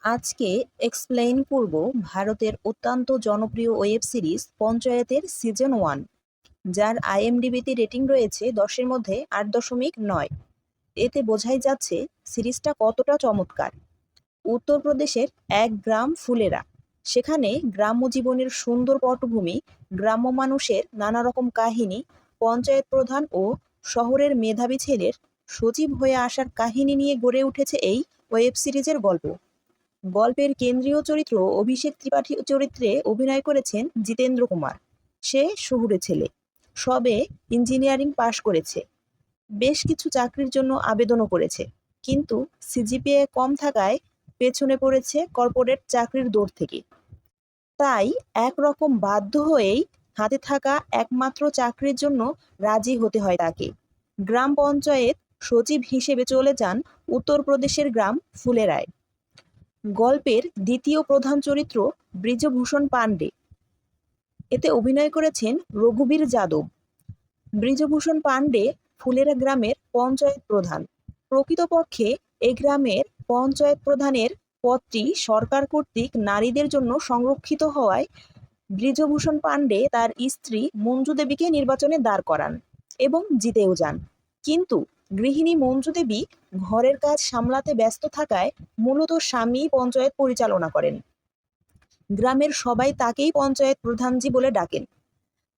আজকে এক্সপ্লেইন করব ভারতের অত্যন্ত জনপ্রিয় ওয়েব সিরিজ পঞ্চায়েতের সিজন 1, যার আইএমডিবিতে রেটিং রয়েছে 10-এর মধ্যে 8.9। এতে বোঝাই যাচ্ছে সিরিজটা কতটা চমৎকার। উত্তরপ্রদেশের এক গ্রাম ফুলেরা, সেখানে গ্রাম্য জীবনের সুন্দর পটভূমি, গ্রাম্য মানুষের নানা রকম কাহিনী, পঞ্চায়েত প্রধান ও শহরের মেধাবী ছেলের সচিব হয়ে আসার কাহিনী নিয়ে গড়ে উঠেছে এই ওয়েব সিরিজের গল্প। গল্পের কেন্দ্রীয় চরিত্র অভিষেক ত্রিপাঠী চরিত্রে অভিনয় করেছেন জিতেন্দ্র কুমার। সে শহুরে ছেলে, সবে ইঞ্জিনিয়ারিং পাশ করেছে, বেশ কিছু চাকরির জন্য আবেদনও করেছে, কিন্তু সিজিপিএ কম থাকায় পেছনে পড়েছে কর্পোরেট চাকরির দৌড় থেকে। তাই একরকম বাধ্য হয়েই হাতে থাকা একমাত্র চাকরির জন্য রাজি হতে হয় তাকে। গ্রাম পঞ্চায়েত সচিব হিসেবে চলে যান উত্তরপ্রদেশের গ্রাম ফুলেরায়। গল্পের দ্বিতীয় প্রধান চরিত্র ব্রিজভূষণ পাণ্ডে। এতে অভিনয় করেছেন রঘুবীর যাদব। ব্রিজভূষণ পাণ্ডে ফুলেরা গ্রামের পঞ্চায়েত প্রধান। প্রকৃতপক্ষে এই গ্রামের পঞ্চায়েত প্রধানের পদটি সরকার কর্তৃক নারীদের জন্য সংরক্ষিত হওয়ায় ব্রিজভূষণ পাণ্ডে তার স্ত্রী মঞ্জু দেবীকে নির্বাচনে দাঁড় করান এবং জিতেও যান। কিন্তু গৃহিণী মঞ্জু দেবী ঘরের কাজ সামলাতে ব্যস্ত থাকায় মূলত স্বামী পঞ্চায়েত পরিচালনা করেন। গ্রামের সবাই তাকেই পঞ্চায়েত প্রধানজি বলে ডাকেন।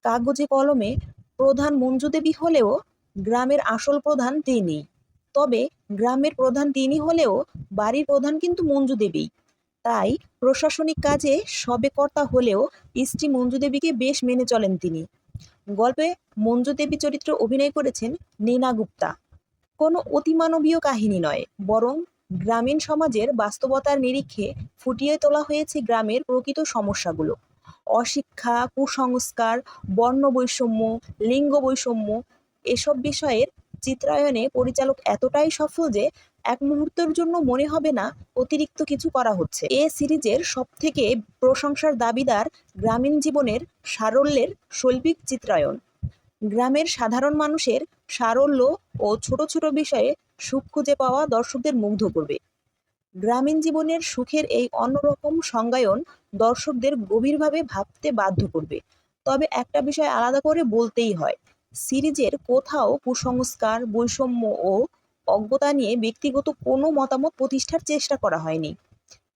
কাগজে কলমে প্রধান মঞ্জু দেবী হলেও গ্রামের আসল প্রধান তিনিই। তবে গ্রামের প্রধান তিনি হলেও বাড়ির প্রধান কিন্তু মঞ্জু দেবী। তাই প্রশাসনিক কাজে সবে কর্তা হলেও স্ত্রী মঞ্জু দেবীকে বেশ মেনে চলেন তিনি। গল্পে মঞ্জু দেবী চরিত্রে অভিনয় করেছেন নীনা গুপ্তা। কোনো অতিমানবীয় কাহিনী নয়, বরং গ্রামীণ সমাজের বাস্তবতার নিরিখে ফুটিয়ে তোলা হয়েছে গ্রামের প্রকৃত সমস্যাগুলো। অশিক্ষা, কুসংস্কার, বর্ণ বৈষম্য, লিঙ্গ বৈষম্য, এসব বিষয়ের চিত্রায়নে পরিচালক এতটাই সফল যে এক মুহূর্তের জন্য মনে হবে না অতিরিক্ত কিছু করা হচ্ছে। এ সিরিজের সবথেকে প্রশংসার দাবিদার গ্রামীণ জীবনের সারল্যের শৈল্পিক চিত্রায়ন। গ্রামের সাধারণ মানুষের সারল্য ও ছোট ছোট বিষয়ে সুখ খুঁজে পাওয়া দর্শকদের মুগ্ধ করবে। গ্রামীণ জীবনের সুখের এই অন্যরকম সংজ্ঞায়ন দর্শকদের গভীরভাবে ভাবতে বাধ্য করবে। তবে একটা বিষয় আলাদা করে বলতেই হয়, সিরিজের কোথাও কুসংস্কার, বৈষম্য ও অজ্ঞতা নিয়ে ব্যক্তিগত কোনো মতামত প্রতিষ্ঠার চেষ্টা করা হয়নি।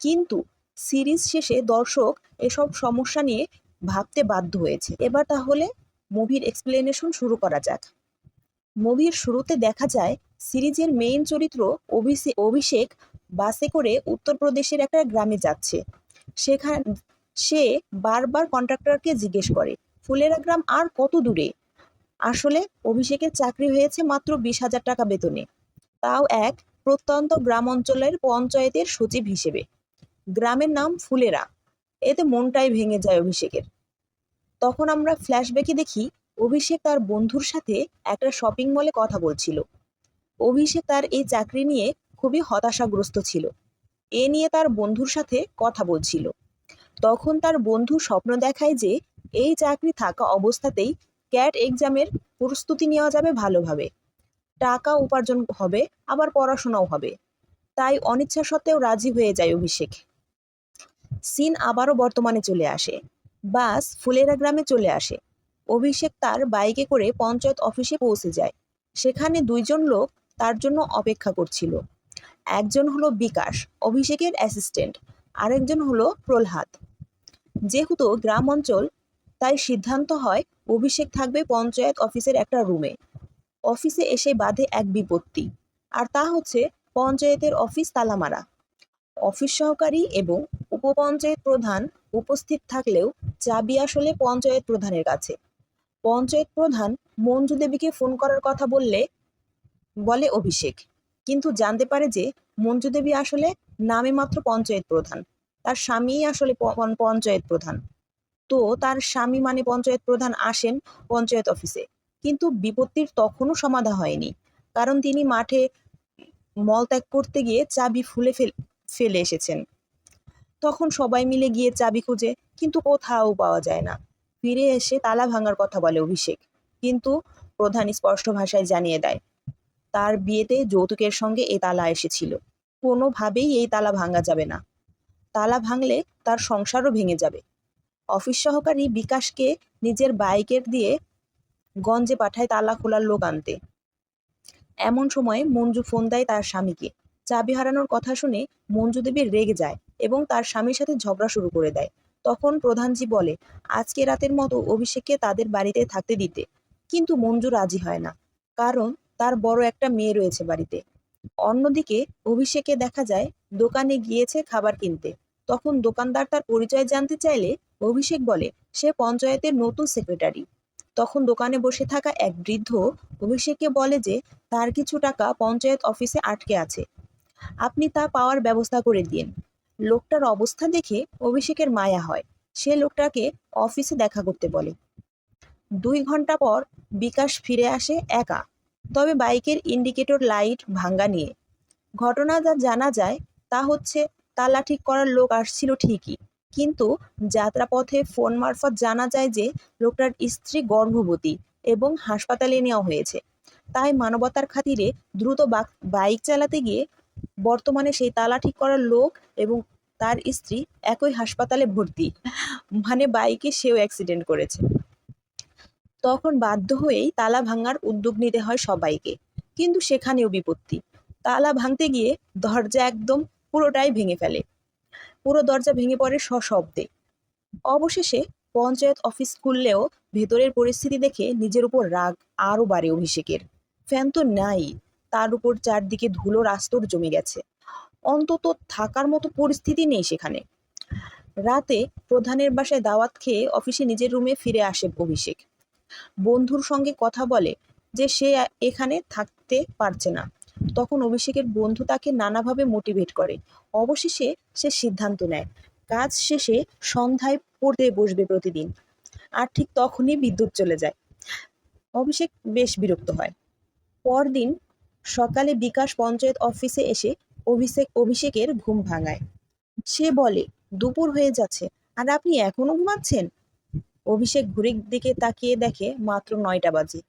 কিন্তু সিরিজ শেষে দর্শক এসব সমস্যা নিয়ে ভাবতে বাধ্য হয়েছে। এবার তাহলে মুভির এক্সপ্লেনেশন শুরু করা যাক। মুভির শুরুতে দেখা যায় সিরিজের মেইন চরিত্র অভিষেক বাসে করে উত্তরপ্রদেশের একটা গ্রামে যাচ্ছে। সেখানে সে বারবার কন্ট্রাক্টরকে জিজ্ঞেস করে ফুলেরা গ্রাম আর কত দূরে। আসলে অভিষেকের চাকরি হয়েছে মাত্র 20,000 টাকা বেতনে, তাও এক প্রত্যন্ত গ্রাম অঞ্চলের পঞ্চায়েতের সচিব হিসেবে। গ্রামের নাম ফুলেরা। এতে মনটাই ভেঙে যায় অভিষেকের। তখন আমরা ফ্ল্যাশব্যাকে দেখি অভিষেক তার বন্ধুর সাথে একটা শপিং মলে কথা বলছিল। অভিষেক তার এই চাকরি নিয়ে খুবই হতাশাগ্রস্ত ছিল। এ নিয়ে তার বন্ধুর সাথে কথা বলছিল। তখন তার বন্ধু স্বপ্ন দেখায় যে এই চাকরি থাকা অবস্থাতেই ক্যাট এক্সামের প্রস্তুতি নেওয়া যাবে ভালোভাবে, টাকা উপার্জন হবে, আবার পড়াশোনাও হবে। তাই অনিচ্ছা সত্ত্বেও রাজি হয়ে যায় অভিষেক। সিন আবারও বর্তমানে চলে আসে। বাস ফুলেরা গ্রামে চলে আসে। অভিষেক তার বাইকে করে পঞ্চায়েত অফিসে পৌঁছে যায়। সেখানে দুইজন লোক তার জন্য অপেক্ষা করছিল। একজন হলো বিকাশ, অভিষেকের অ্যাসিস্ট্যান্ট, আরেকজন হলো প্রহ্লাদ। যেহেতু গ্রাম অঞ্চল, তাই সিদ্ধান্ত হয় অভিষেক থাকবে পঞ্চায়েত অফিসের একটা রুমে। অফিসে এসে বাধে এক বিপত্তি, আর তা হচ্ছে পঞ্চায়েতের অফিস তালামারা। অফিস সহকারী এবং উপপঞ্চায়েত প্রধান উপস্থিত থাকলেও চাবি আসলে পঞ্চায়েত প্রধানের কাছে। পঞ্চায়েত প্রধান মঞ্জু দেবীকে ফোন করার কথা বলে অভিষেক, কিন্তু জানতে পারে যে মঞ্জু দেবী আসলে নামে মাত্র পঞ্চায়েত প্রধান, তার স্বামীই আসলে পঞ্চায়েত প্রধান। তো তার স্বামী মানে পঞ্চায়েত প্রধান আসেন পঞ্চায়েত অফিসে, কিন্তু বিপত্তির তখনও সমাধা হয়নি, কারণ তিনি মাঠে মলত্যাগ করতে গিয়ে চাবি ফেলে এসেছেন। তখন সবাই মিলে গিয়ে চাবি খুঁজে, কিন্তু কোথাও পাওয়া যায় না। ফিরে এসে তালা ভাঙার কথা বলে অভিষেক, কিন্তু প্রধান স্পষ্ট ভাষায় জানিয়ে দেয় তার বিয়েতে যৌতুকের সঙ্গে এই তালা এসেছিল, কোনোভাবেই এই তালা ভাঙা যাবে না। তালা ভাঙলে তার সংসারও ভেঙে যাবে। অফিস সহকারী বিকাশকে নিজের বাইকের দিয়ে গঞ্জে পাঠায় তালা খোলার লোক আনতে। এমন সময় মঞ্জু ফোন দেয় তার স্বামীকে। চাবি হারানোর কথা শুনে মঞ্জু দেবী রেগে যায় এবং তার স্বামীর সাথে ঝগড়া শুরু করে দেয়। তখন প্রধানজি বলে আজকে রাতের মতো অভিষেককে তাদের বাড়িতে থাকতে দিতে, কিন্তু মঞ্জু রাজি হয় না, কারণ তার বড় একটা মেয়ে রয়েছে বাড়িতে। অন্যদিকে অভিষেকে দেখা যায় দোকানে গিয়েছে খাবার কিনতে। তখন দোকানদার তার পরিচয় জানতে চাইলে অভিষেক বলে সে পঞ্চায়েতের নতুন সেক্রেটারি। তখন দোকানে বসে থাকা এক বৃদ্ধ অভিষেককে বলে যে তার কিছু টাকা পঞ্চায়েত অফিসে আটকে আছে, আপনি তা পাওয়ার ব্যবস্থা করে দিন। লোকটার অবস্থা দেখে অভিষেকের মায়া হয়। সে লোকটাকে অফিসে দেখা করতে বলে। 2 ঘন্টা পর বিকাশ ফিরে আসে একা, তবে বাইকের ইন্ডিকেটর লাইট ভাঙ্গা নিয়ে। ঘটনা যা জানা যায় তা হচ্ছে তালা ঠিক করার লোক আসছিল ঠিকই, কিন্তু যাত্রাপথে ফোন মারফত জানা যায় যে লোকটার স্ত্রী গর্ভবতী এবং হাসপাতালে নেওয়া হয়েছে। তাই মানবতার খাতিরে দ্রুত বাইক চালাতে গিয়ে বর্তমানে সেই তালা ঠিক করার লোক এবং তার স্ত্রী একই হাসপাতালে ভর্তি, মানে বাইকে সেও অ্যাক্সিডেন্ট করেছে। তখন বাধ্য হয়েই তালা ভাঙার উদ্যোগ নিতে হয় সবাইকে, কিন্তু সেখানেও বিপত্তি। তালা ভাঙতে গিয়ে দরজা একদম পুরোটাই ভেঙে ফেলে। পুরো দরজা ভেঙে পড়ে সশব্দে। অবশেষে পঞ্চায়েত অফিস খুললেও ভেতরের পরিস্থিতি দেখে নিজের উপর রাগ আরো বাড়ে অভিষেকের। ফ্যান তো নাই, তার উপর চারদিকে ধুলোর আস্তর জমে গেছে। অন্তত থাকার মতো পরিস্থিতি নেই সেখানে। রাতে প্রধানের বাসায় দাওয়াত খেয়ে অফিসে নিজের রুমে ফিরে আসে অভিষেক। বন্ধুর সঙ্গে কথা বলে যে সে এখানে থাকতে পারছে না। তখন অভিষেকের বন্ধু তাকে নানাভাবে মোটিভেট করে। অবশেষে সে সিদ্ধান্ত নেয় কাজ শেষে সন্ধ্যায় পড়তে বসবে প্রতিদিন। আর ঠিক তখনই বিদ্যুৎ চলে যায়। অভিষেক বেশ বিরক্ত হয়। পরদিন সকালে বিকাশ পঞ্চায়েত অফিসে এসে অভিষেকের ঘুম ভাঙায়। সে বলে দুপুর হয়ে যাচ্ছে আর আপনি এখনো ঘুমাচ্ছেন। অভিষেক ঘড়ির দিকে তাকিয়ে দেখে মাত্র 9টা বাজে।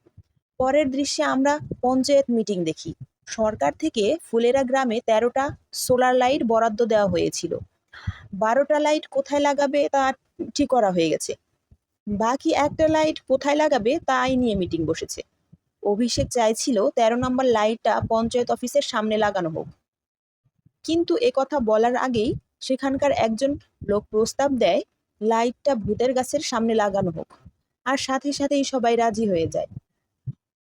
পরের দৃশ্যে আমরা পঞ্চায়েত মিটিং দেখি। সরকার থেকে ফুলেরা গ্রামে 13টা সোলার লাইট বরাদ্দ দেওয়া হয়েছিল। 12টা লাইট কোথায় লাগাবে তা ঠিক করা হয়ে গেছে। বাকি একটা লাইট কোথায় লাগাবে তাই নিয়ে মিটিং বসেছে। অভিষেক চাইছিল 13 নম্বর লাইটটা পঞ্চায়েত অফিসের সামনে লাগানো হোক, কিন্তু একথা বলার আগেই সেখানকার একজন লোক প্রস্তাব দেয় লাইটটা ভূতের গাছের সামনে লাগানো হোক, আর সাথে সাথেই সবাই রাজি হয়ে যায়।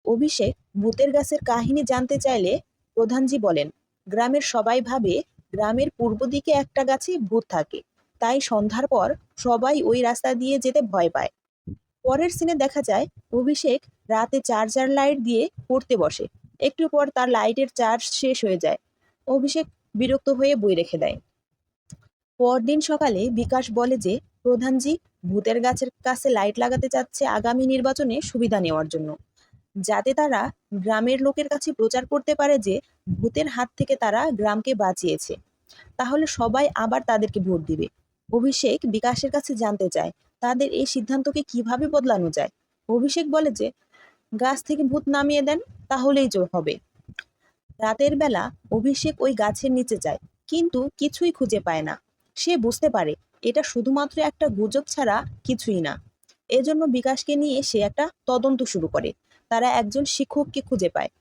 অভিষেক ভূতের গাছের কাহিনী জানতে চাইলে প্রধানজি বলেন গ্রামের সবাই ভাবে গ্রামের পূর্ব দিকে একটা গাছে ভূত থাকে, তাই সন্ধ্যার পর সবাই ওই রাস্তা দিয়ে যেতে ভয় পায়। পরের সিনে দেখা যায় অভিষেক রাতে চার্জার লাইট দিয়ে পড়তে বসে। একটু পর তার লাইটের চার্জ শেষ হয়ে যায়। অভিষেক বিরক্ত হয়ে বই রেখে দেয়। পরদিন সকালে বিকাশ বলে যে প্রধানজি ভূতের গাছের কাছে লাইট লাগাতে চাচ্ছে আগামী নির্বাচনে সুবিধা নেওয়ার জন্য, যাতে তারা গ্রামের লোকের কাছে প্রচার করতে পারে যে ভূতের হাত থেকে তারা গ্রামকে বাঁচিয়েছে। তাহলে সবাই আবার তাদেরকে ভোট দিবে। অভিষেক বিকাশের কাছে জানতে চায় তাদের এই সিদ্ধান্তকে কিভাবে বদলানো যায়। অভিষেক বলে যে গাছ থেকে ভূত নামিয়ে দেন, তাহলেই হবে। রাতের বেলা অভিষেক ওই গাছের নিচে যায়, কিন্তু কিছুই খুঁজে পায় না। সে বুঝতে পারে এটা শুধুমাত্র একটা গুজব ছাড়া কিছুই না। এজন্য বিকাশকে নিয়ে সে একটা তদন্ত শুরু করে। তারা একজন শিক্ষককে খুঁজে পায়।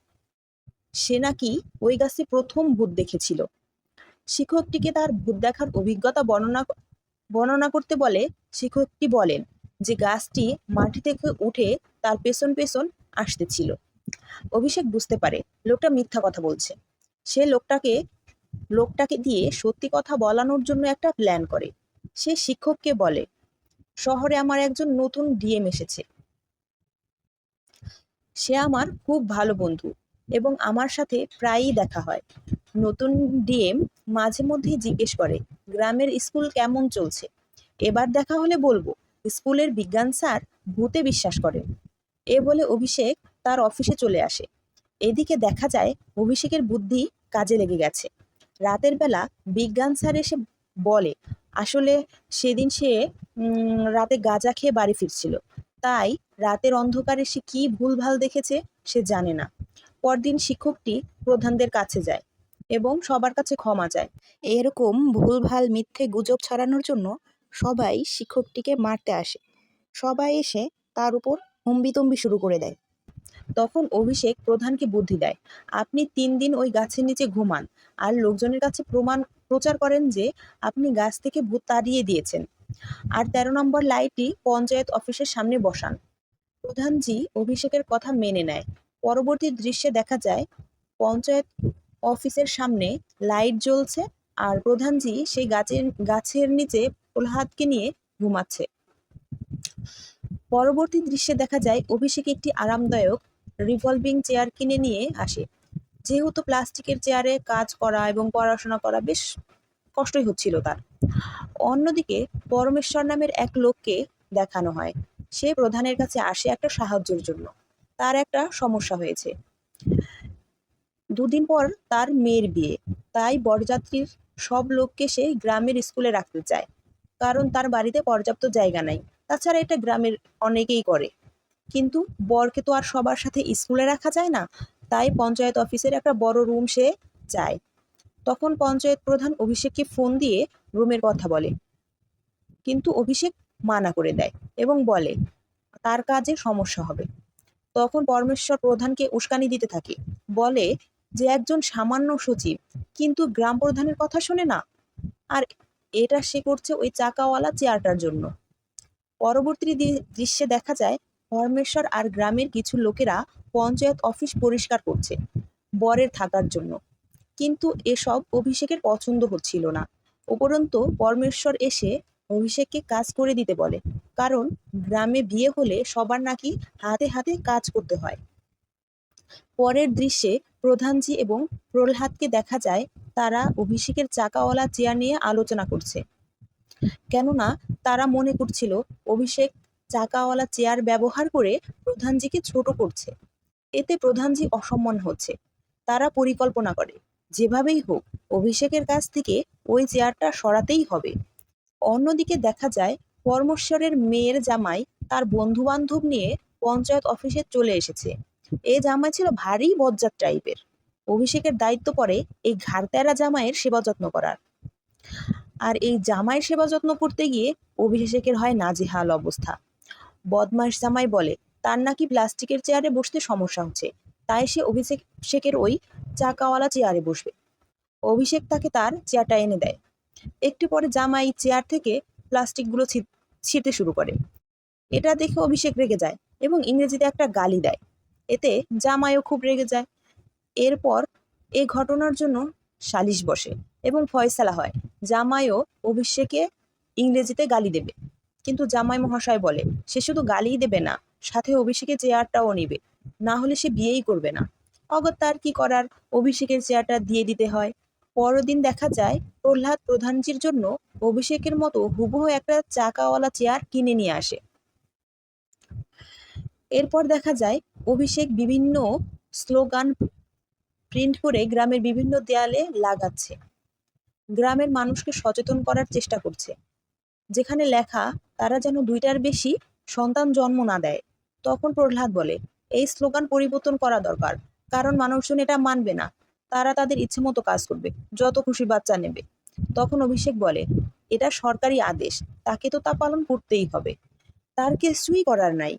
সে নাকি ওই গাছে প্রথম ভূত দেখেছিল। শিক্ষকটিকে তার ভূত দেখার অভিজ্ঞতা বর্ণনা করতে বলে। শিক্ষকটি বলেন যে গাছটি মাটি থেকে উঠে তার পেছন পেছন আসতেছিল। অভিষেক বুঝতে পারে লোকটা মিথ্যা কথা বলছে। সে লোকটাকে দিয়ে সত্যি কথা বলানোর জন্য একটা প্ল্যান করে। সে শিক্ষককে বলে শহরে আমার একজন নতুন ডিএম এসেছে। সে আমার খুব ভালো বন্ধু এবং আমার সাথে প্রায়ই দেখা হয়। নতুন ডিএম মাঝে মধ্যেই জিজ্ঞেস করে গ্রামের স্কুল কেমন চলছে। এবার দেখা হলে বলবো স্কুলের বিজ্ঞান স্যার ভূতে বিশ্বাস করেন। এ বলে অভিষেক তার অফিসে চলে আসে। এদিকে দেখা যায় অভিষেকের বুদ্ধি কাজে লেগে গেছে। রাতের বেলা বিজ্ঞান স্যার এসে বলে আসলে সেদিন সে রাতে গাঁজা খেয়ে বাড়ি ফিরছিল, তাই রাতের অন্ধকারে সে কি ভুলভাল দেখেছে সে জানে না। পরদিন শিক্ষকটি প্রধানদের কাছে যায়। এবং সবার কাছে ক্ষমা চায়। এরকম ভুলভাল মিথ্যে গুজব ছড়ানোর জন্য সবাই শিক্ষকটিকে মারতে আসে। সবাই এসে তার উপর হম্বিতম্বি শুরু করে দেয়। তখন অভিষেক প্রধানকে বুদ্ধি দেয়, আপনি 3 দিন ওই গাছের নিচে ঘুমান আর লোকজনের কাছে প্রচার করেন যে আপনি গাছ থেকে ভূত তাড়িয়ে দিয়েছেন, আর 13 নম্বর লাইটটি পঞ্চায়েত অফিসের সামনে বসান। প্রধানজি অভিষেকের কথা মেনে নেয়। পরবর্তী দৃশ্যে দেখা যায় পঞ্চায়েত অফিসের সামনে লাইট জ্বলছে আর প্রধানজি সেই গাছের নিচে প্রহ্লাদকে নিয়ে ঘুমাচ্ছে। পরবর্তী দৃশ্যে দেখা যায় অভিষেক একটি আরামদায়ক রিভলভিং চেয়ার কিনে নিয়ে আসে। যেহেতু প্লাস্টিকের চেয়ারে কাজ করা এবং পড়াশোনা করা বেশ কষ্টই হচ্ছিল তার। অন্যদিকে পরমেশ্বর নামের এক লোককে দেখানো হয়। সে প্রধানের কাছে আসে একটা সাহায্যের জন্য। তার একটা সমস্যা হয়েছে। 2 দিন পর তার মেয়ের বিয়ে, তাই বরযাত্রীর সব লোককে সে গ্রামের স্কুলে রাখতে চায়, কারণ তার বাড়িতে পর্যাপ্ত জায়গা নাই। তাছাড়া এটা গ্রামের অনেকেই করে, কিন্তু বরকে তো আর সবার সাথে স্কুলে রাখা যায় না, তাই পঞ্চায়েত অফিসের একটা বড় রুম সে চায়। তখন পঞ্চায়েত প্রধান অভিষেককে ফোন দিয়ে রুমের কথা বলে, কিন্তু অভিষেক মানা করে দেয় এবং বলে তার কাজে সমস্যা হবে। তখন পরমেশ্বর প্রধানকে উস্কানি দিতে থাকে, বলে যে একজন সামান্য সচিব কিন্তু গ্রাম প্রধানের কথা শোনে না, আর এটা সে করছে ওই চাকাওয়ালা চেয়ারটার জন্য। পরবর্তী দৃশ্যে দেখা যায় পরমেশ্বর আর গ্রামের কিছু লোকেরা পঞ্চায়েত অফিস পরিষ্কার করছে বরের থাকার জন্য, কিন্তু এসব অভিষেকের পছন্দ হচ্ছিল না। উপরন্তু পরমেশ্বর এসে অভিষেককে কাজ করে দিতে বলে, কারণ গ্রামে বিয়ে হলে সবার নাকি হাতে হাতে কাজ করতে হয়। পরের দৃশ্যে প্রধানজি এবং প্রহ্লাদকে দেখা যায় তারা অভিষেকের চাকাওয়ালা চেয়ার নিয়ে আলোচনা করছে, কেননা তারা মনে করছিল অভিষেক চাকাওয়ালা চেয়ার ব্যবহার করে প্রধানজিকে ছোট করছে, এতে প্রধানজি অসম্মান হচ্ছে। তারা পরিকল্পনা করে যেভাবেই হোক অভিষেকের কাছ থেকে ওই চেয়ারটা সরাতেই হবে। অন্যদিকে দেখা যায় পরমেশ্বরের মেয়ের জামাই তার বন্ধু বান্ধব নিয়ে পঞ্চায়েত অফিসে চলে এসেছে। এই জামাই ছিল ভারী বজ্জাত টাইপের। অভিষেকের দায়িত্ব পড়ে এই ঘাড়ত্যাড়া জামাইয়ের সেবা যত্ন করার। আর এই জামাই সেবা যত্ন করতে গিয়ে অভিষেকের হয় নাজেহাল অবস্থা। বদমাস জামাই বলে তার নাকি প্লাস্টিকের চেয়ারে বসতে সমস্যা হচ্ছে, তাই সে অভিষেকের ওই চাকাওয়ালা চেয়ারে বসবে। অভিষেক তাকে তার চেয়ারটা এনে দেয়। একটু পরে জামাই চেয়ার থেকে প্লাস্টিকগুলো ছিঁড়তে শুরু করে। এটা দেখে অভিষেক রেগে যায় এবং ইংরেজিতে একটা গালি দেয়। এতে জামাইও খুব রেগে যায়। এরপর এই ঘটনার জন্য সালিশ বসে এবং ফয়সালা হয় জামাইও অভিষেকে ইংরেজিতে গালি দেবে। কিন্তু জামাই মহাশয় বলে সে শুধু গালিই দেবে না, সাথে অভিষেকের চেয়ারটাও নিবে, না হলে সে বিয়েই করবে না। অগত্যা আর কি করার, অভিষেকের চেয়ারটা দিয়ে দিতে হয়। পরের দিন দেখা যায় প্রহ্লাদ প্রধানজির জন্য অভিষেকের মতো হুবহু একটা চাকাওয়ালা চেয়ার কিনে নিয়ে আসে। এরপর দেখা যায় অভিষেক বিভিন্ন স্লোগান প্রিন্ট করে গ্রামের বিভিন্ন দেয়ালে লাগাচ্ছে, গ্রামের মানুষকে সচেতন করার চেষ্টা করছে, যেখানে লেখা তারা যেন 2টার বেশি সন্তান জন্ম না দেয়। তখন প্রহ্লাদ বলে এই স্লোগান পরিবর্তন করা দরকার, কারণ মানুষজন এটা মানবে না, তারা তাদের ইচ্ছে মতো কাজ করবে, যত খুশি বাচ্চা নেবে। তখন অভিষেক বলে এটা সরকারি আদেশ, তাকে তো তা পালন করতেই হবে, তার কিছুই করার নাই।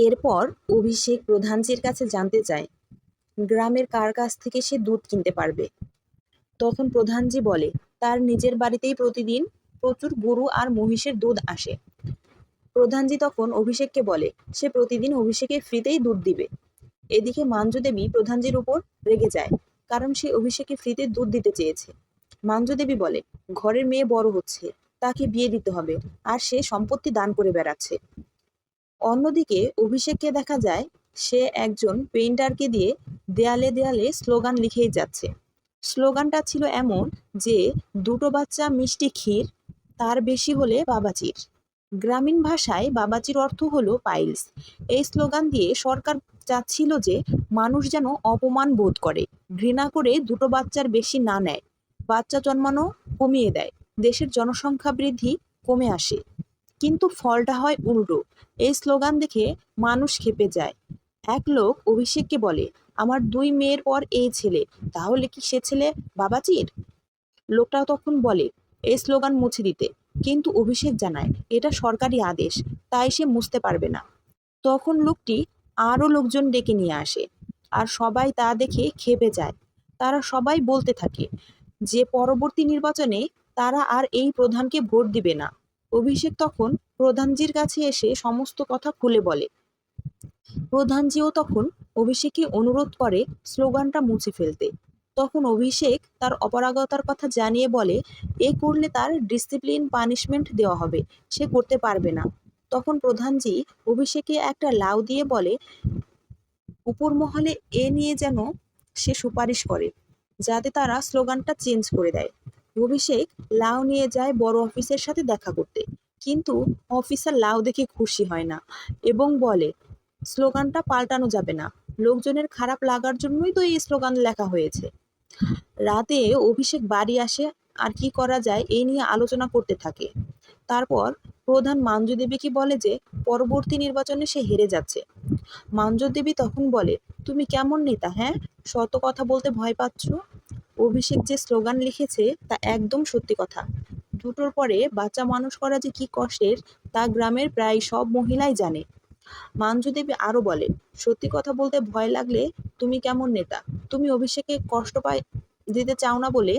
এরপর অভিষেক প্রধানজির কাছে জানতে চায় গ্রামের কার কাছ থেকে সে দুধ কিনতে পারবে। তখন প্রধানজি বলে তার নিজের বাড়িতেই প্রতিদিন প্রচুর গরু আর মহিষের দুধ আসে। প্রধানজি তখন অভিষেককে বলে সে প্রতিদিন অভিষেকে ফ্রিতেই দুধ দিবে। এদিকে মাঞ্জু দেবী প্রধানজির উপর রেগে যায়, কারণ সে অভিষেকে ফ্রিতে দুধ দিতে চেয়েছে। মাঞ্জু দেবী বলে ঘরের মেয়ে বড় হচ্ছে, তাকে বিয়ে দিতে হবে, আর সে সম্পত্তি দান করে বেড়াচ্ছে। অন্যদিকে অভিষেককে দেখা যায় সে একজন পেইন্টারকে দিয়ে দেয়ালে দেয়ালে স্লোগান লিখেই যাচ্ছে। স্লোগানটা ছিল এমন যে 2টো বাচ্চা মিষ্টি ক্ষীর, তার বেশি হলে বাবাচির। গ্রামীণ ভাষায় বাবাচির অর্থ হলো পাইলস। এই স্লোগান দিয়ে সরকার চাচ্ছিল যে মানুষ যেন অপমান বোধ করে, ঘৃণা করে 2টো বাচ্চার বেশি না নেয়, বাচ্চা জন্মানো কমিয়ে দেয়, দেশের জনসংখ্যা বৃদ্ধি কমে আসে। কিন্তু ফলটা হয় উল্টো। এই স্লোগান দেখে মানুষ ক্ষেপে যায়। এক লোক অভিষেককে বলে, আমার 2 মেয়ের পর এই ছেলে, তাহলে কি সে ছেলে বাবাজির? লোকটা তখন বলে এই স্লোগান মুছে দিতে, কিন্তু অভিষেক জানায় এটা সরকারি আদেশ, তাই সে মুছতে পারবে না। তখন লোকটি আরও লোকজন ডেকে নিয়ে আসে, আর সবাই তা দেখে ক্ষেপে যায়। তারা সবাই বলতে থাকে যে পরবর্তী নির্বাচনে তারা আর এই প্রধানকে ভোট দিবে না। অভিষেক তখন প্রধানজির কাছে এসে সমস্ত কথা খুলে বলে। প্রধানজিও তখন অভিষেককে অনুরোধ করে স্লোগানটা মুছে ফেলতে। তখন অভিষেক তার অপারগতার কথা জানিয়ে বলে এ করলে তার ডিসিপ্লিন পানিশমেন্ট দেওয়া হবে, সে করতে পারবে না। তখন প্রধানজি অভিষেককে একটা লাউ দিয়ে বলে উপর মহলে এ নিয়ে যেন সে সুপারিশ করে, যাতে তারা স্লোগানটা চেঞ্জ করে দেয়। অভিষেক লাউ নিয়ে যায় বড় অফিসের সাথে দেখা করতে, কিন্তু অফিসার লাউ দেখে খুশি হয় না এবং বলে স্লোগানটা পাল্টানো যাবে না, লোকজনের খারাপ লাগার জন্যই তো এই স্লোগান লেখা হয়েছে। রাতে অভিষেক বাড়ি আসে আর কি করা যায় এই নিয়ে আলোচনা করতে থাকে। তারপর প্রধান মাঞ্জু দেবীকে বলে যে পরবর্তী নির্বাচনে সে হেরে যাচ্ছে। মাঞ্জু দেবী তখন বলে, তুমি কেমন নেতা, হ্যাঁ, শত কথা বলতে ভয় পাচ্ছ? অভিষেক যে স্লোগান লিখেছে তা একদম সত্যি কথা। দুটোর পরে বাচ্চা মানুষ করা যে কি কষ্টের তা গ্রামের প্রায় সব মহিলাই জানে। মাঞ্জু দেবী আরো বলে, সত্যি কথা বলতে ভয় লাগলে তুমি কেমন নেতা? তুমি অভিষেকে কষ্ট দিতে চাও না বলে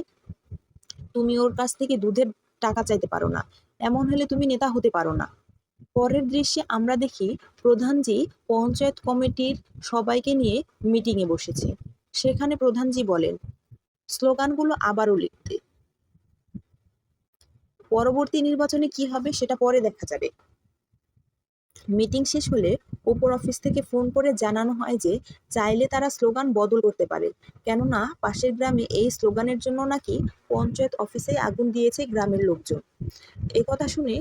তুমি ওর কাছ থেকে দুধের টাকা চাইতে পারো না, এমন হলে তুমি নেতা হতে পারো না। পরের দৃশ্যে আমরা দেখি প্রধানজি পঞ্চায়েত কমিটির সবাইকে নিয়ে মিটিংয়ে বসেছে। সেখানে প্রধানজি বলেন স্লোগানগুলো আবারও লিখতে, পরবর্তী নির্বাচনে কি হবে সেটা পরে দেখা যাবে। মিটিং শেষ হলে ওপর অফিস থেকে ফোন করে জানানো হয় যে চাইলে তারা স্লোগান বদল করতে পারে, কেননা পাশের গ্রামে এই স্লোগানের জন্য নাকি পঞ্চায়েত অফিসে আগুন দিয়েছে গ্রামের লোকজন। এই কথা শুনে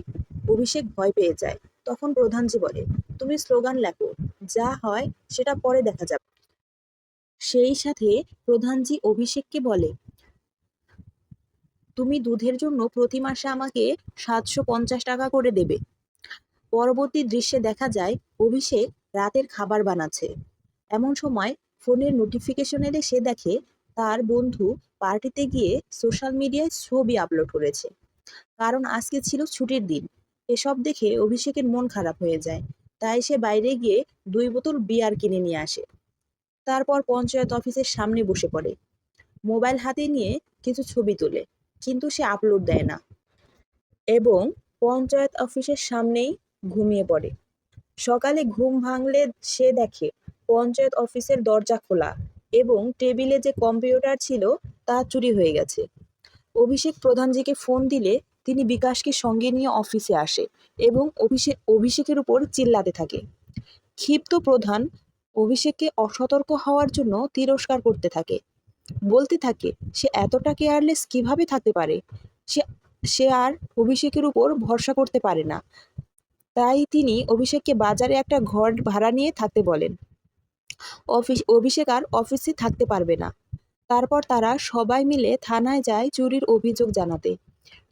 অভিষেক ভয় পেয়ে যায়। তখন প্রধানজি বলে, তুমি স্লোগান লেখো, যা হয় সেটা পরে দেখা যাবে। সেই সাথে প্রধানজি অভিষেককে বলে, তুমি দুধের জন্য প্রতি মাসে আমাকে 750 টাকা করে দেবে। পরবর্তী দৃশ্যে দেখা যায় অভিষেক রাতের খাবার বানাচ্ছে। এমন সময় ফোনের নোটিফিকেশন এলে সে দেখে তার বন্ধু পার্টিতে গিয়ে সোশ্যাল মিডিয়ায় ছবি আপলোড করেছে, কারণ আজকে ছিল ছুটির দিন। এসব দেখে অভিষেকের মন খারাপ হয়ে যায়, তাই সে বাইরে গিয়ে 2 বোতল বিয়ার কিনে নিয়ে আসে। তারপর পঞ্চায়েত অফিসের সামনে বসে পড়ে, মোবাইল হাতে নিয়ে কিছু ছবি তোলে, কিন্তু সে আপলোড দেয় না এবং পঞ্চায়েত অফিসের সামনেই ঘুমিয়ে পড়ে। সকালে ঘুম ভাঙলে সে দেখে পঞ্চায়েত অফিসের দরজা খোলা এবং টেবিলে যে কম্পিউটার ছিল তা চুরি হয়ে গেছে। অভিষেক প্রধানজিকে ফোন দিলে তিনি বিকাশকে সঙ্গে নিয়ে অফিসে আসে এবং অভিষেকের উপর চিল্লাতে থাকে। ক্ষিপ্ত প্রধান অভিষেককে অসতর্ক হওয়ার জন্য তিরস্কার করতে থাকে, বলতে থাকে সে এতটা কেয়ারলেস কিভাবে থাকতে পারে, সে সে আর অভিষেকের উপর ভরসা করতে পারে না। তাই তিনি অভিষেককে বাজারে একটা ঘর ভাড়া নিয়ে থাকতে বলেন। অভিষেক আর অফিসে থাকতে পারবে না। তারপর তারা সবাই মিলে থানায় যায় চুরির অভিযোগ জানাতে,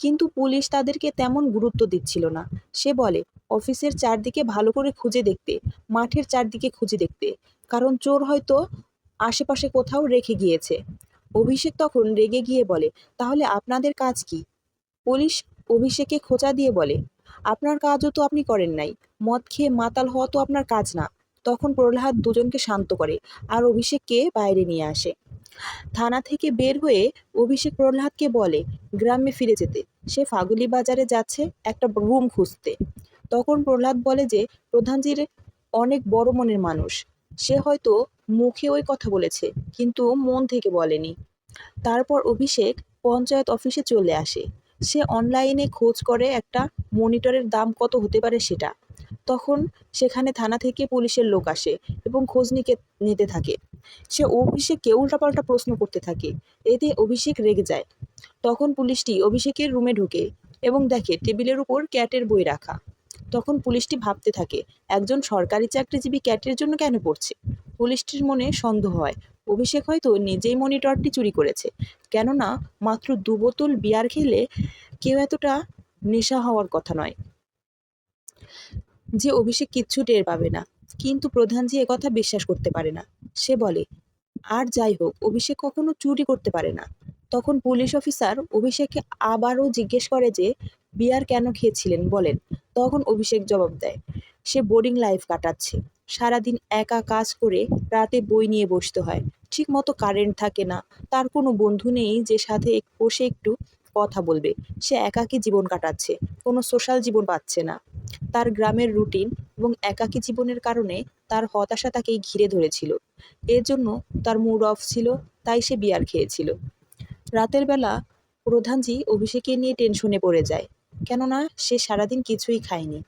কিন্তু পুলিশ তাদেরকে তেমন গুরুত্ব দিচ্ছিল না। সে বলে অফিসের চারদিকে ভালো করে খুঁজে দেখতে, মাঠের চারদিকে খুঁজে দেখতে, কারণ চোর হয়তো আশেপাশে কোথাও রেখে গিয়েছে। অভিষেক তখন রেগে গিয়ে বলে, তাহলে আপনাদের কাজ কি? পুলিশ অভিষেককে খোঁচা দিয়ে বলে, আপনার কাজও তো আপনি করেন নাই, মদ খেয়ে মাতাল হওয়া তো আপনার কাজ না। তখন প্রহ্লাদ দুজনকে শান্ত করে আর অভিষেককে বাইরে নিয়ে আসে। থানা থেকে বের হয়ে অভিষেক প্রহ্লাদকে বলে গ্রামে ফিরে যেতে, সে ফাগুলি বাজারে যাচ্ছে একটা রুম খুঁজতে। তখন প্রহ্লাদ বলে যে প্রধানজির অনেক বড় মনের মানুষ, সে হয়তো মুখে ওই কথা বলেছে কিন্তু মন থেকে বলেনি। তারপর অভিষেক পঞ্চায়েত অফিসে চলে আসে। সে অনলাইনে খোঁজ করে একটা মনিটরের দাম কত হতে পারে সেটা। তখন সেখানে থানা থেকে পুলিশের লোক আসে এবং খোঁজ নিতে থাকে। সে অভিষেককে উল্টাপাল্টা প্রশ্ন করতে থাকে, এতে অভিষেক রেগে যায়। তখন পুলিশটি অভিষেকের রুমে ঢোকে এবং দেখে টেবিলের উপর ক্যাটের বই রাখা। তখন পুলিশটি ভাবতে থাকে একজন সরকারি চাকরিজীবী ক্যাটের জন্য কেন পড়ছে। পুলিশটির মনে সন্দেহ হয় অভিষেক হয়তো নিজেই মনিটরটি চুরি করেছে, কেননা মাত্র 2 বোতল বিয়ার খেলে কেউ এতটা নেশা হওয়ার কথা নয় যে অভিষেক কিচ্ছু টের পাবে না। কিন্তু প্রধানজি একথা বিশ্বাস করতে পারে না। সে বলে, আর যাই হোক, অভিষেক কখনো চুরি করতে পারে না। তখন পুলিশ অফিসার অভিষেককে আবারও জিজ্ঞেস করে যে বিয়ার কেন খেয়েছিলেন বলেন। তখন অভিষেক জবাব দেয়, সে বোরিং লাইফ কাটাচ্ছে। সারাদিন একা কাজ করে রাতে বই নিয়ে বসতে হয়। ঠিক মতো কারেন্ট থাকে না। তার কোনো বন্ধু নেই যে সাথে বসে একটু কথা বলবে। সে একাকী জীবন কাটাচ্ছে। কোনো সোশ্যাল জীবন পাচ্ছে না। তার গ্রামের রুটিন এবং একাকী জীবনের কারণে তার হতাশা তাকেই ঘিরে ধরেছিল। এর জন্য তার মুড অফ ছিল, তাই সে বিয়ার খেয়েছিল। রাতের বেলা প্রধানজি অভিষেককে নিয়ে টেনশনে পড়ে যায়, কেননা সে সারাদিন কিছুই খায়নি।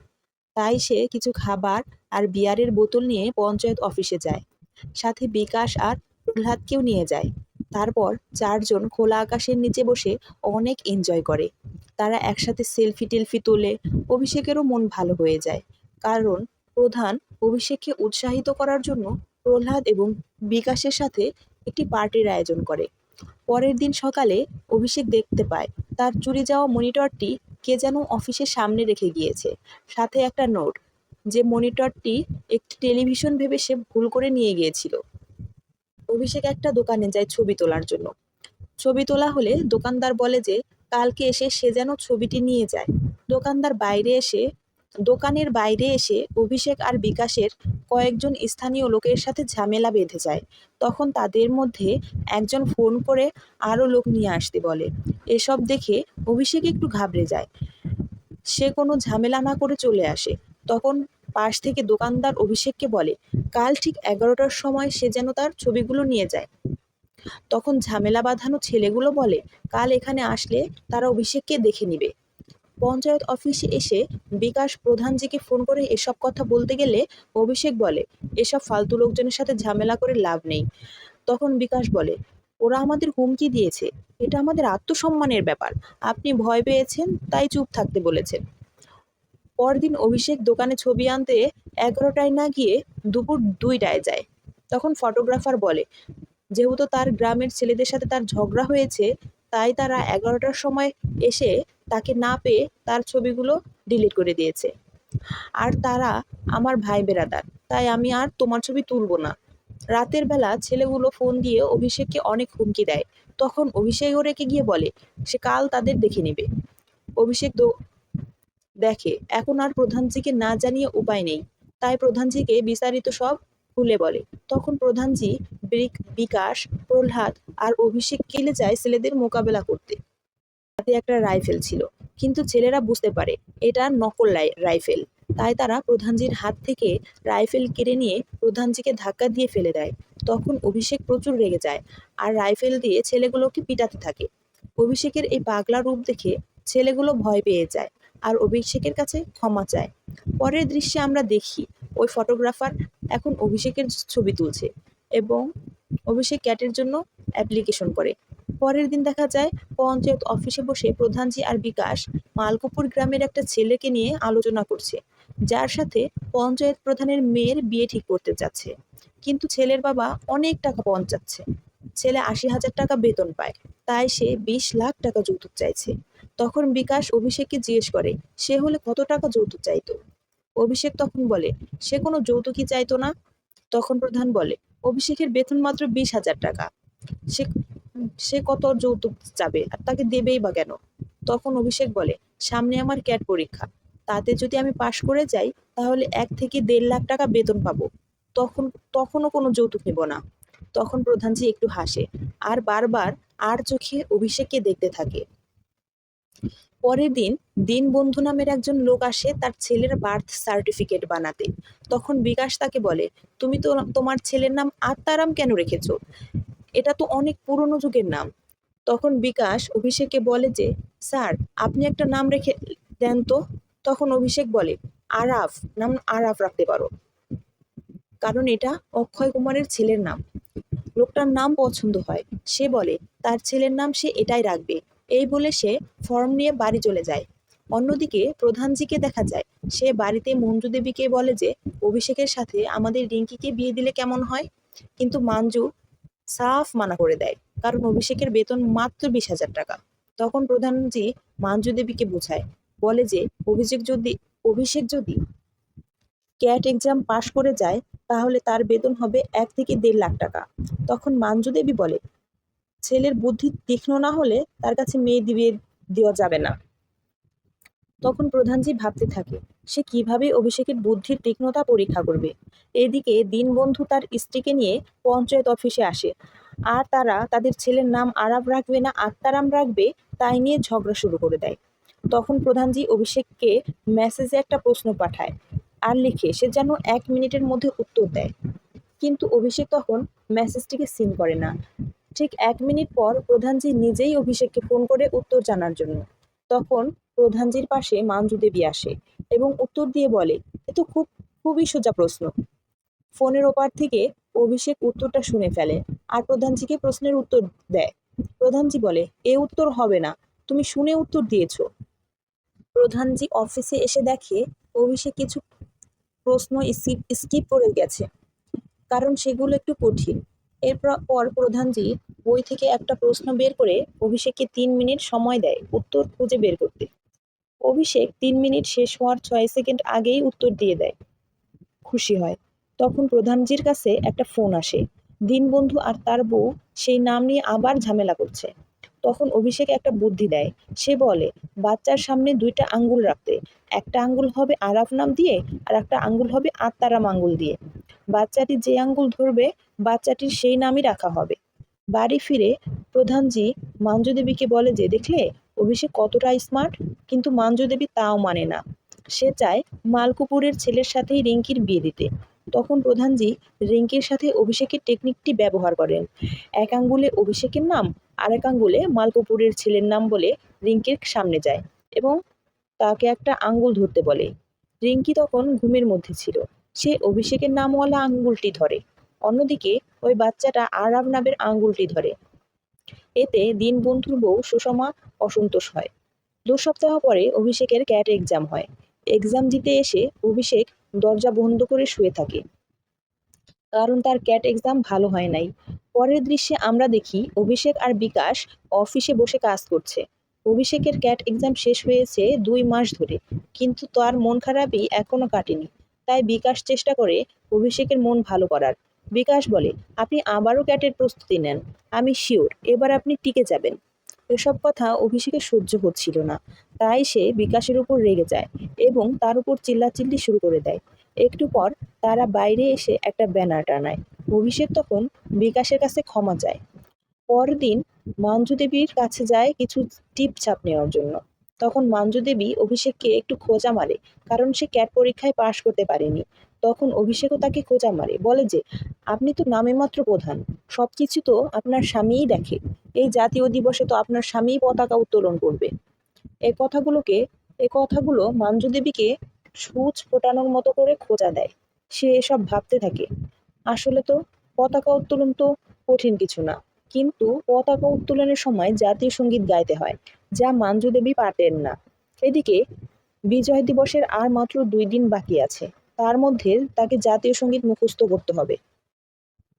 তাই সে কিছু খাবার আর বিয়ারের বোতল নিয়ে পঞ্চায়েত অফিসে যায়। সাথে বিকাশ আর প্রহ্লাদকেও নিয়ে যায়। তারপর চারজন খোলা আকাশের নিচে বসে অনেক এনজয় করে। তারা একসাথে সেলফি টেলফি তোলে। অভিষেকেরও মন ভালো হয়ে যায়, কারণ প্রধান অভিষেককে উৎসাহিত করার জন্য প্রহ্লাদ এবং বিকাশের সাথে একটি পার্টির আয়োজন করে। পরের দিন সকালে অভিষেক দেখতে পায় তার চুরি যাওয়া মনিটরটি কে যেন অফিসের সামনে রেখে গিয়েছে, সাথে একটা নোট যে মনিটরটি একটি টেলিভিশন ভেবে সে ভুল করে নিয়ে গিয়েছিল। অভিষেক একটা দোকানে যায় ছবি তোলার জন্য। ছবি তোলা হলে দোকানদার বলে যে কালকে এসে সে যেন ছবিটি নিয়ে যায়। দোকানদার বাইরে এসে দোকানের বাইরে এসে অভিষেক আর বিকাশের কয়েকজন স্থানীয় লোকের সাথে ঝামেলা বেঁধে যায়। তখন তাদের মধ্যে একজন ফোন করে আরও লোক নিয়ে আসতে বলে। এসব দেখে অভিষেক একটু ঘাবড়ে যায়। সে কোনো ঝামেলা না করে চলে আসে। তখন পাশ থেকে দোকানদার অভিষেককে বলে কাল ঠিক 11টার সময় সে যেন তার ছবিগুলো নিয়ে যায়। তখন ঝামেলা বাঁধানো ছেলেগুলো বলে কাল এখানে আসলে তারা অভিষেককে দেখে নিবে। পঞ্চায়েত অফিসে এসে বিকাশ প্রধানজিকে ফোন করে এসব কথা বলতে গেলে অভিষেক বলে এসব ফালতু লোকজনের সাথে ঝামেলা করে লাভ নেই। তখন বিকাশ বলে ওরা আমাদের হুমকি দিয়েছে, এটা আমাদের আত্মসম্মানের ব্যাপার। আপনি ভয় পেয়েছেন তাই চুপ থাকতে বলেছেন। পরদিন অভিষেক দোকানে ছবি আনতে 11টায় না গিয়ে দুপুর 2টায় যায়। তখন ফটোগ্রাফার বলে যেহেতু তার গ্রামের ছেলেদের সাথে তার ঝগড়া হয়েছে, তাই তারা 11টার সময় এসে তাকে না পেয়ে তার ছবিগুলো ডিলিট করে দিয়েছে। আর তারা আমার ভাই বেরাদার, তাই আমি আর তোমার ছবি তুলব না। রাতের বেলা ছেলেগুলো ফোন দিয়ে অভিষেককে অনেক হুমকি দেয়। তখন অভিষেক রেগে গিয়ে বলে সে কাল তাদের দেখে নেবে। অভিষেক দেখে এখন আর প্রধানজিকে না জানিয়ে উপায় নেই, তাই প্রধানজিকে বিস্তারিত সব খুলে বলে। তখন প্রধানজি বিকাশ, প্রহ্লাদ আর অভিষেক কেলে যায় ছেলেদের মোকাবেলা করতে। হাতে একটা রাইফেল ছিল, কিন্তু ছেলেরা বুঝতে পারে এটা নকল রাইফেল। তাই তারা প্রধানজির হাত থেকে রাইফেল কেড়ে নিয়ে প্রধানজিকে ধাক্কা দিয়ে ফেলে দেয়। তখন অভিষেক প্রচুর রেগে যায় আর রাইফেল দিয়ে ছেলেগুলোকে পিটাতে থাকে। অভিষেকের এই পাগলা রূপ দেখে ছেলেগুলো ভয় পেয়ে যায় আর অভিষেকের কাছে ক্ষমা চায়। পরের দৃশ্যে আমরা দেখি ওই ফটোগ্রাফার এখন অভিষেকের ছবি তুলছে এবং অভিষেক ক্যাটের জন্য অ্যাপ্লিকেশন করে। পরের দিন দেখা যায় পঞ্চায়েত অফিসে বসে প্রধানজি আর বিকাশ মালকোপুর গ্রামের একটা ছেলেকে নিয়ে আলোচনা করছে, যার সাথে পঞ্চায়েত প্রধানের মেয়ের বিয়ে ঠিক করতে চাচ্ছে। কিন্তু ছেলের বাবা অনেক টাকা পঞ্চাচ্ছে। ছেলে 80,000 টাকা বেতন পায়, তাই সে 20 লাখ টাকা যৌতুক চাইছে। তখন বিকাশ অভিষেককে জিজ্ঞেস করে সে হলে কত টাকা যৌতুক চাইতো। অভিষেক তখন বলে সে কোনো যৌতুকই চাইতো না। তখন প্রধান বলে অভিষেকের বেতন মাত্র 20,000 টাকা, সে সে কত যৌতুক চাবে আর তাকে দেবেই বা কেন। তখন অভিষেক বলে সামনে আমার ক্যাট পরীক্ষা, তাতে যদি আমি পাশ করে যাই তাহলে 1 থেকে 1.5 লাখ টাকা বেতন পাবো। তখনও কোনো যৌতুক নেব না। তখন প্রধানজি একটু হাসে আর বারবার আর চোখে অভিষেককে দেখতে থাকে। পরের দিন দীনবন্ধু নামের একজন লোক আসে তার ছেলের বার্থ সার্টিফিকেট বানাতে। তখন বিকাশ তাকে বলে তুমি তো তোমার ছেলের নাম আত্মারাম কেন রেখেছো, এটা তো অনেক পুরনো যুগের নাম। তখন বিকাশ অভিষেককে বলে যে স্যার আপনি একটা নাম রেখে দেন তো। তখন অভিষেক বলে আরাফ, নাম আরাফ রাখতে পারো, কারণ এটা অক্ষয় কুমারের ছেলের নাম। লোকটার নাম পছন্দ হয়, সে বলে তার ছেলের নাম সে এটাই রাখবে। এই বলে সে ফর্ম নিয়ে বাড়ি চলে যায়। অন্যদিকে প্রধানজিকে দেখা যায় সে বাড়িতে মঞ্জু দেবীকে বলে যে অভিষেকের সাথে আমাদের রিঙ্কিকে বিয়ে দিলে কেমন হয়। কিন্তু মঞ্জু সাফ মানা করে দেয়, কারণ অভিষেকের বেতন মাত্র 20,000 টাকা। তখন প্রধানজি মঞ্জু দেবীকে বোঝায়, বলে যে অভিষেক যদি ক্যাট এক্সাম পাশ করে যায়, তাহলে তার বেতন হবে 1 থেকে 1.5 লাখ টাকা। তখন মাঞ্জু দেবী বলে, ছেলের বুদ্ধি তীক্ষ্ণ না হলে তার কাছে মেয়ে দিয়ে দেওয়া যাবে না। তখন প্রধানজি ভাবতে থাকে, সে কিভাবে অভিষেকের বুদ্ধির তীক্ষ্ণতা পরীক্ষা করবে। এদিকে দীনবন্ধু তার স্ত্রীকে নিয়ে পঞ্চায়েত অফিসে আসে, আর তারা তাদের ছেলের নাম আরাব রাখবে না আত্মারাম রাখবে তাই নিয়ে ঝগড়া শুরু করে দেয়। তখন প্রধানজি অভিষেককে মেসেজে একটা প্রশ্ন পাঠায় আর লিখে সে যেন 1 মিনিটের মধ্যে উত্তর দেয়। কিন্তু অভিষেক তখন মেসেজটিকে সিন করে না। ঠিক 1 মিনিট পর প্রধানজি নিজেই অভিষেককে ফোন করে উত্তর জানার জন্য। তখন প্রধানজির পাশে মাঞ্জু দেবী আসে এবং উত্তর দিয়ে বলে, এ তো খুবই সোজা প্রশ্ন। ফোনের ওপার থেকে অভিষেক উত্তরটা শুনে ফেলে আর প্রধানজিকে প্রশ্নের উত্তর দেয়। প্রধানজি বলে, এ উত্তর হবে না, তুমি শুনে উত্তর দিয়েছো। প্রধানজি অফিসে এসে দেখে অভিষেক কিছু প্রশ্ন স্কিপ করে গেছে, কারণ সেগুলো একটু কঠিন। এরপর প্রধানজি বই থেকে একটা প্রশ্ন বের করে অভিষেককে 3 মিনিট সময় দেয় উত্তর খুঁজে বের করতে। অভিষেক 3 মিনিট শেষ হওয়ার 6 সেকেন্ড আগেই উত্তর দিয়ে দেয়, খুশি হয়। তখন প্রধানজির কাছে একটা ফোন আসে। দীনবন্ধু আর তার বউ সেই নাম নিয়ে আবার ঝামেলা করছে। তখন অভিষেক একটা বুদ্ধি দেয়। সে বলে, বাচ্চার সামনে 2টা আঙ্গুল রাখতে, একটা আঙ্গুল হবে আরাফ নাম দিয়ে আর একটা আঙ্গুল হবে আত্মারাম আঙ্গুল দিয়ে। বাচ্চাটি যে আঙ্গুল ধরবে বাচ্চাটির সেই নামই রাখা হবে। বাড়ি ফিরে প্রধানজি মাঞ্জু দেবীকে বলে যে, দেখলে অভিষেক কতটা স্মার্ট। কিন্তু মাঞ্জু দেবী তাও মানে না, সে চায় মালকুপুরের ছেলের সাথেই রিঙ্কির বিয়ে দিতে। তখন প্রধানজি রিঙ্কির সাথে অভিষেকের টেকনিকটি ব্যবহার করেন। এক আঙ্গুলে অভিষেকের নাম, আরেক আঙ্গুলে মালকুপুরের ছেলের নাম বলে রিঙ্কির সামনে যায় এবং তাকে একটা আঙ্গুল ধরতে বলে। রিঙ্কি তখন ঘুমের মধ্যে ছিল, সে অভিষেকের নামওয়ালা আঙ্গুলটি ধরে, অন্যদিকে ওই বাচ্চাটা আরাব নামের আঙ্গুলটি ধরে। এতে দীনবন্ধুর বউ সুষমা অসন্তোষ হয়। 2 সপ্তাহ পরে অভিষেকের ক্যাট এক্সাম হয়। এক্সাম দিতে এসে অভিষেক দরজা বন্ধ করে শুয়ে থাকে, কারণ তার ক্যাট এক্সাম ভালো হয় নাই। পরের দৃশ্যে আমরা দেখি অভিষেক আর বিকাশ অফিসে বসে কাজ করছে। অভিষেকের ক্যাট এক্সাম শেষ হয়েছে 2 মাস ধরে, কিন্তু তার মন খারাপই এখনো কাটেনি। তাই বিকাশ চেষ্টা করে অভিষেকের মন ভালো করার। বিকাশ বলে, আপনি আবারও ক্যাটের প্রস্তুতি নেন, আমি শিওর এবার আপনি টিকে যাবেন। এসব কথা অভিষেকের সহ্য হচ্ছিল না, তাই সে বিকাশের উপর রেগে যায় এবং তার উপর চিল্লাচিল্লি শুরু করে দেয়। একটু পর তারা বাইরে এসে একটা ব্যানার টানায়। অভিষেক তখন বিকাশের কাছে ক্ষমা চায়। পরদিন মাঞ্জু দেবীর কাছে যায় কিছু টিপছাপ নেওয়ার জন্য। তখন মাঞ্জু দেবী অভিষেককে একটু খোঁচা মারে, কারণ সে ক্যাট পরীক্ষায় পাশ করতে পারেনি। তখন অভিষেকও তাকে খোঁচা মারে, বলে যে, আপনি তো নামে মাত্র প্রধান, সবকিছু তো আপনার স্বামীই দেখে। এই জাতীয় দিবসে তো আপনার স্বামীই পতাকা উত্তোলন করবে। এই কথাগুলোকে এই কথাগুলো মাঞ্জু দেবীকে সূচ ফোটানোর মতো করে খোঁচা দেয়। সে এসব ভাবতে থাকে, আসলে তো পতাকা উত্তোলন তো কঠিন কিছু না, কিন্তু পতাকা উত্তোলনের সময় জাতীয় সঙ্গীত গাইতে হয়, যা মাঞ্জু দেবী পারেন না। এদিকে বিজয় দিবসের আর মাত্র 2 দিন বাকি আছে, তার মধ্যে তাকে জাতীয় সঙ্গীত মুখস্থ করতে হবে।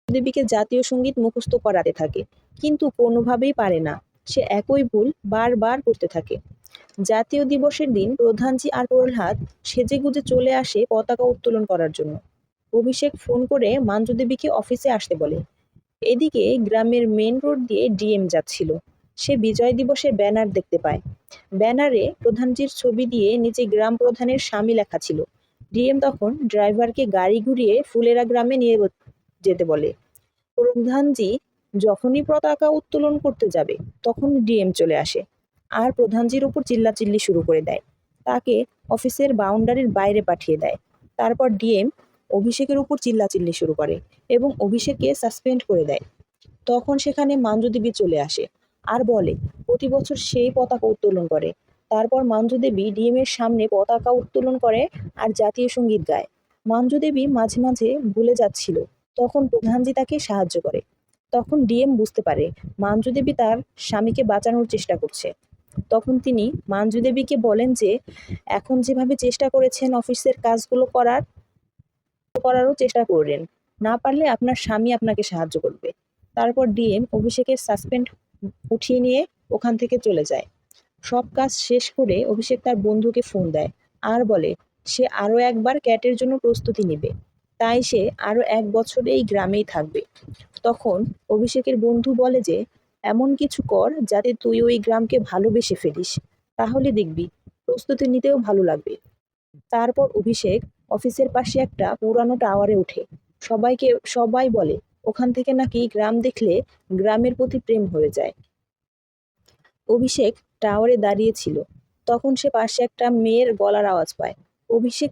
দেবীকে জাতীয় সঙ্গীত মুখস্থ করাতে থাকে, কিন্তু কোনোভাবেই পারে না। সে একই ভুল বারবার করতে থাকে। জাতীয় দিবসের দিন প্রধানজি আর প্রহ্লাদ সেজেগুজে চলে আসে পতাকা উত্তোলন করার জন্য। অভিষেক ফোন করে মাঞ্জু দেবীকে অফিসে আসতে বলে। এদিকে গ্রামের মেন রোড দিয়ে ডিএম যাচ্ছিল। সে বিজয় দিবসের ব্যানার দেখতে পায়। ব্যানারে প্রধানজির ছবি দিয়ে নিচে গ্রাম প্রধানের স্বামী লেখা ছিল। ডিএম তখন ড্রাইভারকে গাড়ি ঘুরিয়ে ফুলেরা গ্রামে নিয়ে যেতে বলে। প্রধানজি যখনই পতাকা উত্তোলন করতে যাবে, তখন ডিএম চলে আসে আর প্রধানজির উপর চিল্লাচিল্লি শুরু করে দেয়। তাকে অফিসের বাউন্ডারির বাইরে পাঠিয়ে দেয়। তারপর ডিএম অভিষেকের উপর চিল্লাচিল্লি শুরু করে এবং অভিষেককে সাসপেন্ড করে দেয়। তখন সেখানে মাঞ্জু দেবী চলে আসে আর বলে, প্রতি বছর সেই পতাকা উত্তোলন করে। তারপর মাঞ্জু দেবী ডিএম এর সামনে পতাকা উত্তোলন করে আর জাতীয় সঙ্গীত গায়। মাঞ্জু দেবী মাঝে মাঝে ভুলে যাচ্ছিল, তখন প্রধানজি তাকে সাহায্য করে। তখন ডিএম বুঝতে পারে মাঞ্জু দেবী তার স্বামীকে বাঁচানোর চেষ্টা করছে। তখন তিনি মাঞ্জু দেবীকে বলেন যে, এখন যেভাবে চেষ্টা করেছেন অফিসের কাজগুলো করারও চেষ্টা করেন, না পারলে আপনার স্বামী আপনাকে সাহায্য করবে। তারপর ডিএম অভিষেকের সাসপেন্ড উঠিয়ে নিয়ে ওখান থেকে চলে যায়। সব কাজ শেষ করে অভিষেক তার বন্ধুকে ফোন দেয় আর বলে, সে আরও একবার ক্যাটের জন্য প্রস্তুতি নেবে। তাই সে আরও 1 বছর এই গ্রামেই থাকবে। তখন অভিষেকের বন্ধু বলে যে, এমন কিছু কর যাতে তুই ওই গ্রামকে ভালোবেসে ফেলিস, তাহলে দেখবি প্রস্তুতি নিতেও ভালো লাগবে। তারপর অভিষেক অফিসের পাশে একটা পুরানো টাওয়ারে ওঠে। সবাই বলে ওখান থেকে নাকি গ্রাম দেখলে গ্রামের প্রতি প্রেম হয়ে যায়। অভিষেক টাওয়ারে দাঁড়িয়েছিল, তখন সে পাশে একটা মেয়ের গলার আওয়াজ পায়। অভিষেক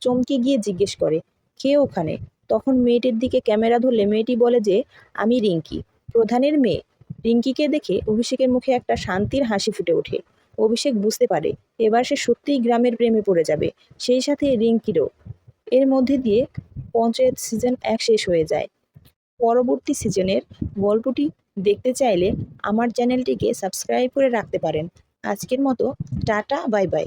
চমকে গিয়ে জিজ্ঞেস করে, কে ওখানে? তখন মেয়েটির দিকে ক্যামেরা ধরলে মেয়েটি বলে যে, আমি রিঙ্কি, প্রধানের মেয়ে। রিঙ্কিকে দেখে অভিষেকের মুখে একটা শান্তির হাসি ফুটে ওঠে। অভিষেক বুঝতে পারে এবার সে সত্যিই গ্রামের প্রেমে পড়ে যাবে, সেই সাথে রিঙ্কিরও। এর মধ্যে দিয়ে পঞ্চায়েত সিজন 1 শেষ হয়ে যায়। পরবর্তী সিজনের গল্পটি দেখতে চাইলে আমার চ্যানেলটিকে সাবস্ক্রাইব করে রাখতে পারেন। আজকের মতো টাটা, বাই বাই।